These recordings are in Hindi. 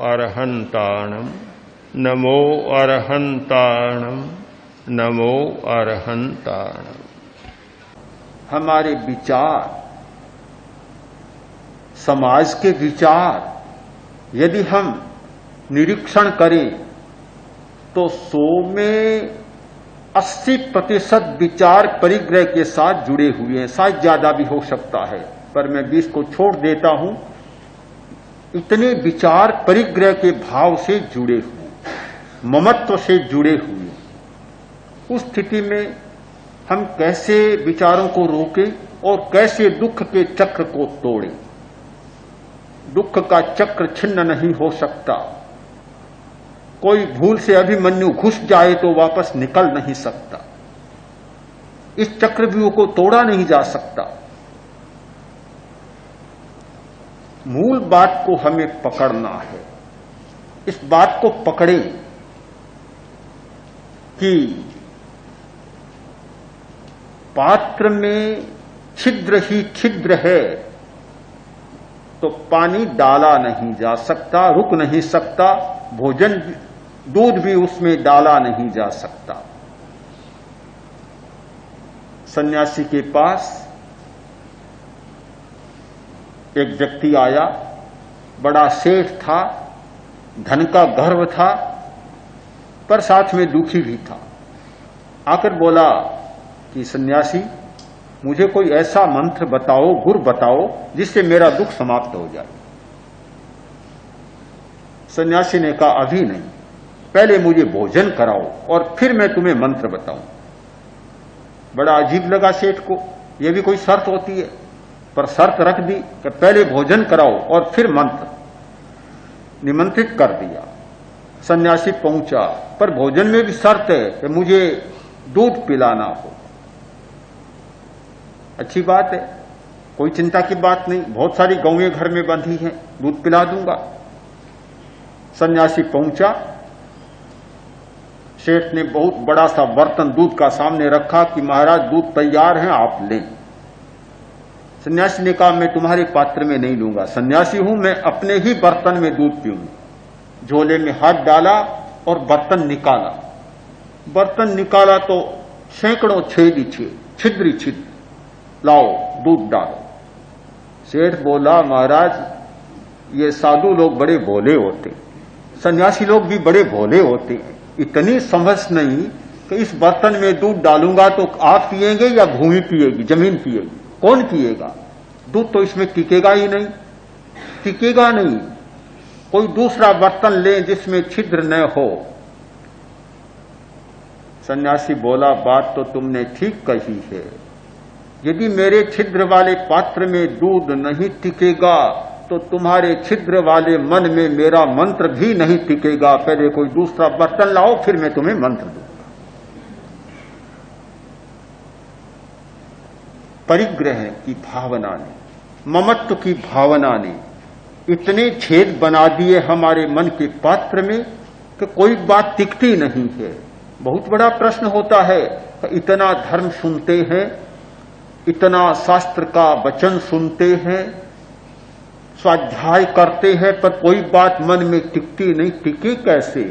अरहंताणम नमो अरहंताणम नमो अरहंताणम। हमारे विचार, समाज के विचार यदि हम निरीक्षण करें तो 100 में 80% विचार परिग्रह के साथ जुड़े हुए हैं। शायद ज्यादा भी हो सकता है, पर मैं 20 को छोड़ देता हूं। इतने विचार परिग्रह के भाव से जुड़े हुए, ममत्व से जुड़े हुए। उस स्थिति में हम कैसे विचारों को रोकें और कैसे दुख के चक्र को तोड़ें। दुख का चक्र छिन्न नहीं हो सकता। कोई भूल से अभिमन्यु घुस जाए तो वापस निकल नहीं सकता। इस चक्रव्यूह को तोड़ा नहीं जा सकता। मूल बात को हमें पकड़ना है। इस बात को पकड़े कि पात्र में छिद्र ही छिद्र है तो पानी डाला नहीं जा सकता, रुक नहीं सकता। भोजन, दूध भी उसमें डाला नहीं जा सकता। सन्यासी के पास एक व्यक्ति आया, बड़ा सेठ था, धन का गर्व था, पर साथ में दुखी भी था। आकर बोला कि सन्यासी, मुझे कोई ऐसा मंत्र बताओ, गुर बताओ, जिससे मेरा दुख समाप्त हो जाए। सन्यासी ने कहा, अभी नहीं, पहले मुझे भोजन कराओ और फिर मैं तुम्हें मंत्र बताऊं। बड़ा अजीब लगा सेठ को। यह भी कोई शर्त होती है, पर शर्त रख दी कि पहले भोजन कराओ और फिर मंत्र। निमंत्रित कर दिया। सन्यासी पहुंचा, पर भोजन में भी शर्त है कि मुझे दूध पिलाना हो। अच्छी बात है, कोई चिंता की बात नहीं, बहुत सारी गौएं घर में बंधी हैं, दूध पिला दूंगा। सन्यासी पहुंचा। सेठ ने बहुत बड़ा सा बर्तन दूध का सामने रखा कि महाराज दूध तैयार है, आप लें। सन्यासी ने कहा, मैं तुम्हारे पात्र में नहीं लूंगा, सन्यासी हूं, मैं अपने ही बर्तन में दूध पीऊंगा। झोले में हाथ डाला और बर्तन निकाला। बर्तन निकाला तो सैकड़ों छेद ही छेद, छिद्र ही छिद्र। लाओ दूध डालो। सेठ बोला, महाराज ये साधु लोग बड़े भोले होते, सन्यासी लोग भी बड़े भोले होते, इतनी समझ नहीं कि इस बर्तन में दूध डालूंगा तो आप पिएंगे या भूमि पिएगी, जमीन पिएगी, कौन पिएगा? दूध तो इसमें टिकेगा ही नहीं, टिकेगा नहीं। कोई दूसरा बर्तन ले जिसमें छिद्र न हो। सन्यासी बोला, बात तो तुमने ठीक कही है, यदि मेरे छिद्र वाले पात्र में दूध नहीं टिकेगा तो तुम्हारे छिद्र वाले मन में मेरा मंत्र भी नहीं टिकेगा। पहले कोई दूसरा बर्तन लाओ, फिर मैं तुम्हें मंत्र दूंगा। परिग्रह की भावना ने, ममत्व की भावना ने इतने छेद बना दिए हमारे मन के पात्र में कि कोई बात टिकती नहीं है। बहुत बड़ा प्रश्न होता है कि इतना धर्म सुनते हैं, इतना शास्त्र का वचन सुनते हैं, स्वाध्याय करते हैं, पर कोई बात मन में टिकती नहीं। टिके कैसे?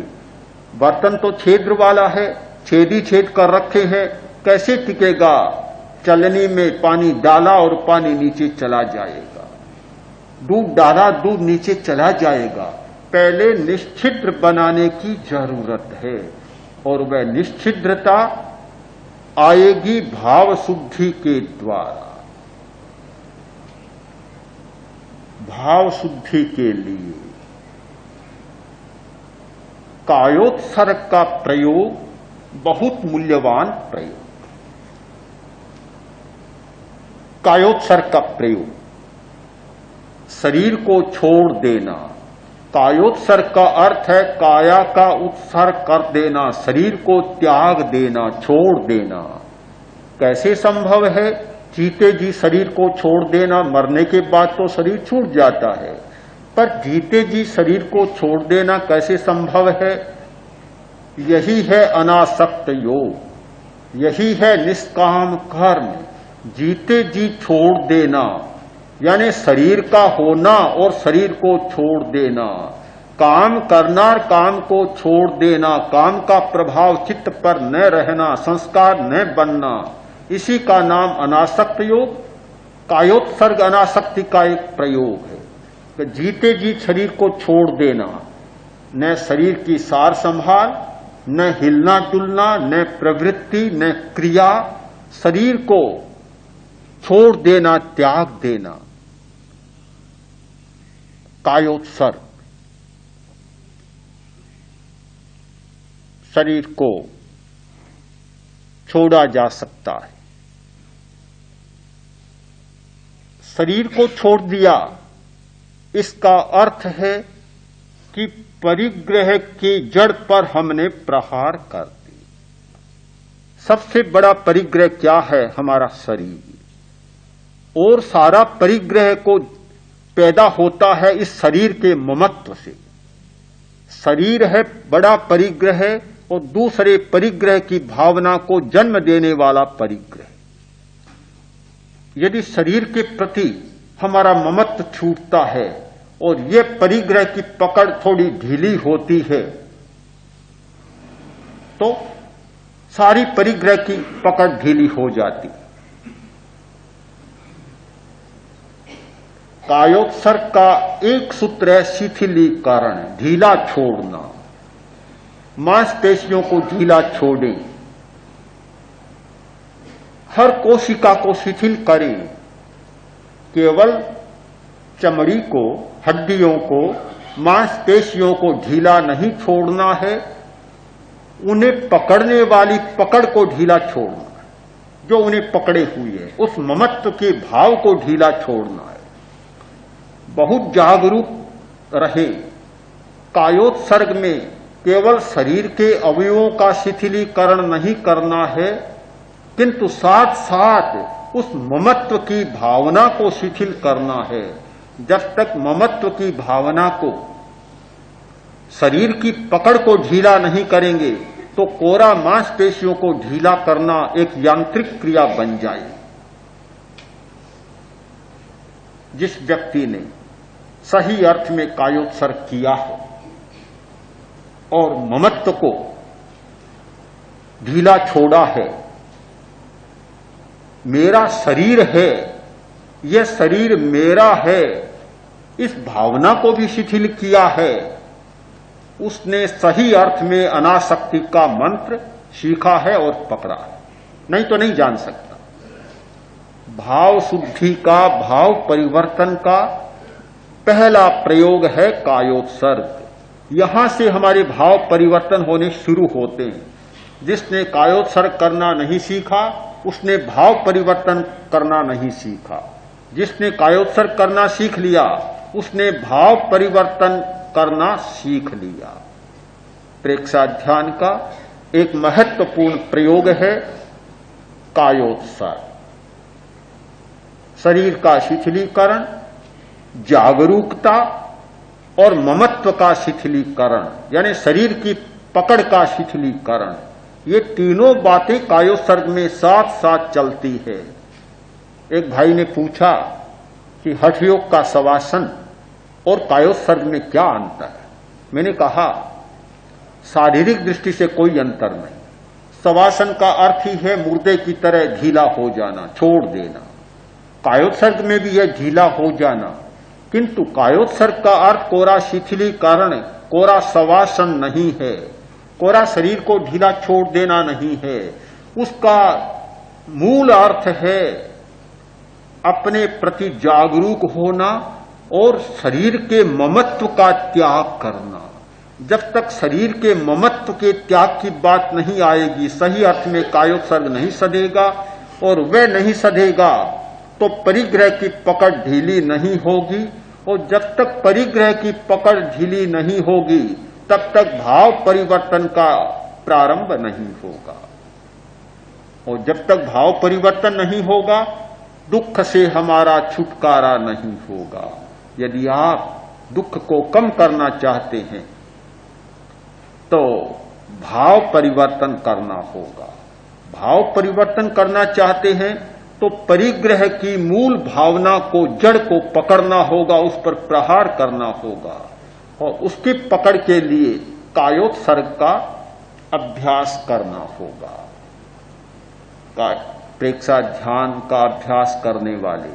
बर्तन तो छिद्र वाला है, छेद ही छेद कर रखे हैं, कैसे टिकेगा? चलनी में पानी डाला और पानी नीचे चला जाएगा, दूध डाला दूध नीचे चला जाएगा। पहले निश्चिद्र बनाने की जरूरत है, और वह निश्चिद्रता आएगी भाव शुद्धि के द्वारा। भाव शुद्धि के लिए कायोत्सर्ग का प्रयोग बहुत मूल्यवान प्रयोग। कायोत्सर्ग का प्रयोग, शरीर को छोड़ देना। कायोत्सर्ग का अर्थ है काया का उत्सर्ग कर देना, शरीर को त्याग देना, छोड़ देना। कैसे संभव है? जीते जी शरीर को छोड़ देना। मरने के बाद तो शरीर छूट जाता है, पर जीते जी शरीर को छोड़ देना कैसे संभव है? यही है अनासक्त योग, यही है निष्काम कर्म। जीते जी छोड़ देना, यानी शरीर का होना और शरीर को छोड़ देना। काम करना और काम को छोड़ देना, काम का प्रभाव चित्त पर न रहना, संस्कार न बनना, इसी का नाम अनासक्त योग, कायोत्सर्ग अनासक्ति का एक प्रयोग है कि जीते जी शरीर को छोड़ देना, न शरीर की सार संभाल, न हिलना डुलना, न प्रवृत्ति, न क्रिया, शरीर को छोड़ देना, त्याग देना, कायोत्सर्ग। शरीर को छोड़ा जा सकता है। शरीर को छोड़ दिया, इसका अर्थ है कि परिग्रह की जड़ पर हमने प्रहार कर दी। सबसे बड़ा परिग्रह क्या है? हमारा शरीर। और सारा परिग्रह को पैदा होता है इस शरीर के ममत्व से। शरीर है बड़ा परिग्रह और दूसरे परिग्रह की भावना को जन्म देने वाला परिग्रह। यदि शरीर के प्रति हमारा ममत्व छूटता है और ये परिग्रह की पकड़ थोड़ी ढीली होती है तो सारी परिग्रह की पकड़ ढीली हो जाती। कायोत्सर्ग का एक सूत्र है शिथिलीकरण, ढीला छोड़ना। मांसपेशियों को ढीला छोड़ें, हर कोशिका को शिथिल करें। केवल चमड़ी को, हड्डियों को, मांसपेशियों को ढीला नहीं छोड़ना है, उन्हें पकड़ने वाली पकड़ को ढीला छोड़ना है। जो उन्हें पकड़े हुई है उस ममत्व के भाव को ढीला छोड़ना है। बहुत जागरूक रहे। कायोत्सर्ग में केवल शरीर के अवयवों का शिथिलीकरण नहीं करना है, किंतु साथ साथ उस ममत्व की भावना को शिथिल करना है। जब तक ममत्व की भावना को, शरीर की पकड़ को ढीला नहीं करेंगे तो कोरा मांसपेशियों को ढीला करना एक यांत्रिक क्रिया बन जाए। जिस व्यक्ति ने सही अर्थ में कायोत्सर्ग किया है और ममत्व को ढीला छोड़ा है, मेरा शरीर है, यह शरीर मेरा है, इस भावना को भी शिथिल किया है, उसने सही अर्थ में अनासक्ति का मंत्र सीखा है और पकड़ा है। नहीं तो नहीं जान सकता। भाव शुद्धि का, भाव परिवर्तन का पहला प्रयोग है कायोत्सर्ग। यहां से हमारे भाव परिवर्तन होने शुरू होते हैं। जिसने कायोत्सर्ग करना नहीं सीखा उसने भाव परिवर्तन करना नहीं सीखा। जिसने कायोत्सर्ग करना सीख लिया उसने भाव परिवर्तन करना सीख लिया। प्रेक्षाध्यान का एक महत्वपूर्ण प्रयोग है कायोत्सर्ग। शरीर का शिथिलीकरण, जागरूकता और ममत्व का शिथिलीकरण, यानी शरीर की पकड़ का शिथिलीकरण, ये तीनों बातें कायोत्सर्ग में साथ साथ चलती है। एक भाई ने पूछा कि हठ योग का शवासन और कायोत्सर्ग में क्या अंतर है? मैंने कहा शारीरिक दृष्टि से कोई अंतर नहीं। शवासन का अर्थ ही है मुर्दे की तरह ढीला हो जाना, छोड़ देना। कायोत्सर्ग में भी यह ढीला हो जाना, किंतु कायोत्सर्ग का अर्थ कोरा शिथिलीकरण, कोरा शवासन नहीं है। कोरा शरीर को ढीला छोड़ देना नहीं है। उसका मूल अर्थ है अपने प्रति जागरूक होना और शरीर के ममत्व का त्याग करना। जब तक शरीर के ममत्व के त्याग की बात नहीं आएगी, सही अर्थ में कायोत्सर्ग नहीं सधेगा, और वह नहीं सधेगा तो परिग्रह की पकड़ ढीली नहीं होगी। और जब तक परिग्रह की पकड़ ढीली नहीं होगी तब तक भाव परिवर्तन का प्रारंभ नहीं होगा। और जब तक भाव परिवर्तन नहीं होगा दुख से हमारा छुटकारा नहीं होगा। यदि आप दुख को कम करना चाहते हैं तो भाव परिवर्तन करना होगा। भाव परिवर्तन करना चाहते हैं तो परिग्रह की मूल भावना को, जड़ को पकड़ना होगा, उस पर प्रहार करना होगा। और उसकी पकड़ के लिए कायोत्सर्ग का अभ्यास करना होगा। प्रेक्षा ध्यान का अभ्यास करने वाले,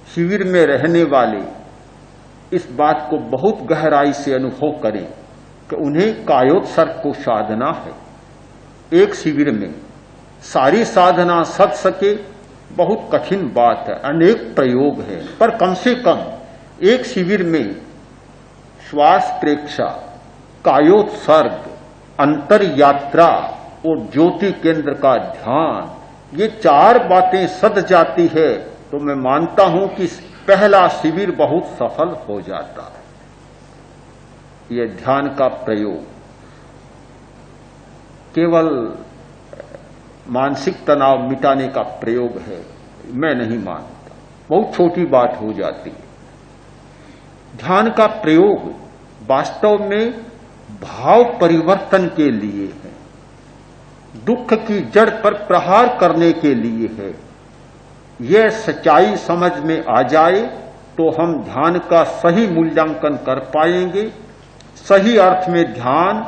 शिविर में रहने वाले इस बात को बहुत गहराई से अनुभव करें कि उन्हें कायोत्सर्ग को साधना है। एक शिविर में सारी साधना सध सके बहुत कठिन बात है, अनेक प्रयोग है, पर कम से कम एक शिविर में श्वास प्रेक्षा, कायोत्सर्ग, अंतर यात्रा और ज्योति केंद्र का ध्यान, ये 4 बातें सध जाती है तो मैं मानता हूं कि पहला शिविर बहुत सफल हो जाता है। ये ध्यान का प्रयोग केवल मानसिक तनाव मिटाने का प्रयोग है, मैं नहीं मानता, बहुत छोटी बात हो जाती है। ध्यान का प्रयोग वास्तव में भाव परिवर्तन के लिए है, दुख की जड़ पर प्रहार करने के लिए है। यह सच्चाई समझ में आ जाए तो हम ध्यान का सही मूल्यांकन कर पाएंगे, सही अर्थ में ध्यान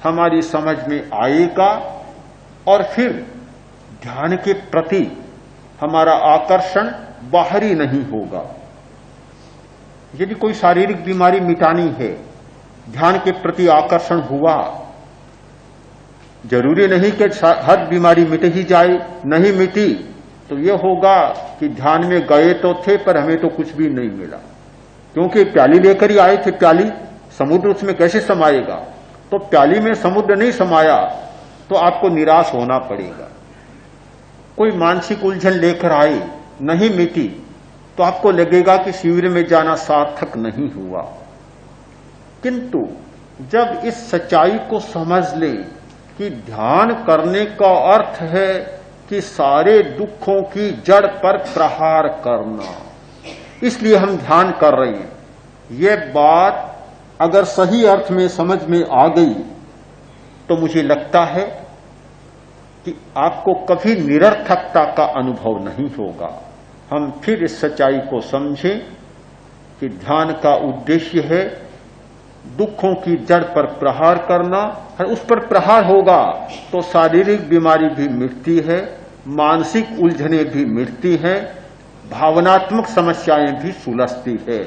हमारी समझ में आएगा और फिर ध्यान के प्रति हमारा आकर्षण बाहरी नहीं होगा। यदि कोई शारीरिक बीमारी मिटानी है, ध्यान के प्रति आकर्षण हुआ, जरूरी नहीं कि हर बीमारी मिट ही जाए, नहीं मिटी तो यह होगा कि ध्यान में गए तो थे पर हमें तो कुछ भी नहीं मिला, क्योंकि प्याली लेकर ही आए थे, प्याली समुद्र उसमें कैसे समाएगा? तो प्याली में समुद्र नहीं समाया तो आपको निराश होना पड़ेगा। कोई मानसिक उलझन लेकर आए, नहीं मिटी तो आपको लगेगा कि शिविर में जाना सार्थक नहीं हुआ। किंतु जब इस सच्चाई को समझ लें कि ध्यान करने का अर्थ है कि सारे दुखों की जड़ पर प्रहार करना, इसलिए हम ध्यान कर रहे हैं, यह बात अगर सही अर्थ में समझ में आ गई तो मुझे लगता है कि आपको कभी निरर्थकता का अनुभव नहीं होगा। हम फिर इस सच्चाई को समझें कि ध्यान का उद्देश्य है दुखों की जड़ पर प्रहार करना, और उस पर प्रहार होगा तो शारीरिक बीमारी भी मिटती है, मानसिक उलझने भी मिटती हैं, भावनात्मक समस्याएं भी सुलझती है।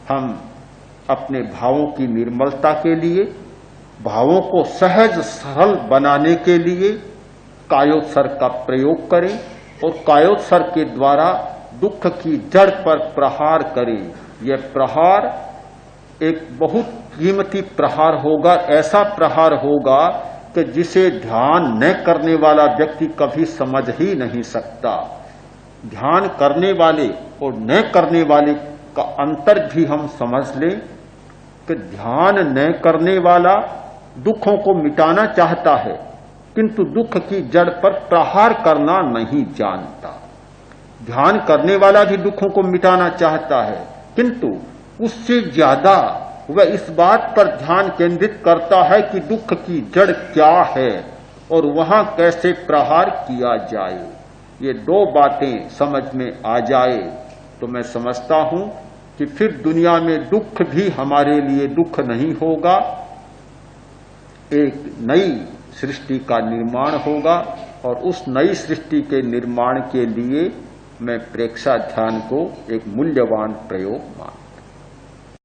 हम अपने भावों की निर्मलता के लिए, भावों को सहज सरल बनाने के लिए कायोत्सर्ग का प्रयोग करें और कायोत्सर्ग के द्वारा दुख की जड़ पर प्रहार करें। यह प्रहार एक बहुत कीमती प्रहार होगा, ऐसा प्रहार होगा कि जिसे ध्यान न करने वाला व्यक्ति कभी समझ ही नहीं सकता। ध्यान करने वाले और न करने वाले का अंतर भी हम समझ लें कि ध्यान न करने वाला दुखों को मिटाना चाहता है किंतु दुख की जड़ पर प्रहार करना नहीं जानता। ध्यान करने वाला भी दुखों को मिटाना चाहता है किंतु उससे ज्यादा वह इस बात पर ध्यान केंद्रित करता है कि दुख की जड़ क्या है और वहां कैसे प्रहार किया जाए। ये 2 बातें समझ में आ जाए तो मैं समझता हूं कि फिर दुनिया में दुख भी हमारे लिए दुख नहीं होगा, एक नई सृष्टि का निर्माण होगा और उस नई सृष्टि के निर्माण के लिए मैं प्रेक्षा ध्यान को एक मूल्यवान प्रयोग मानता हूं।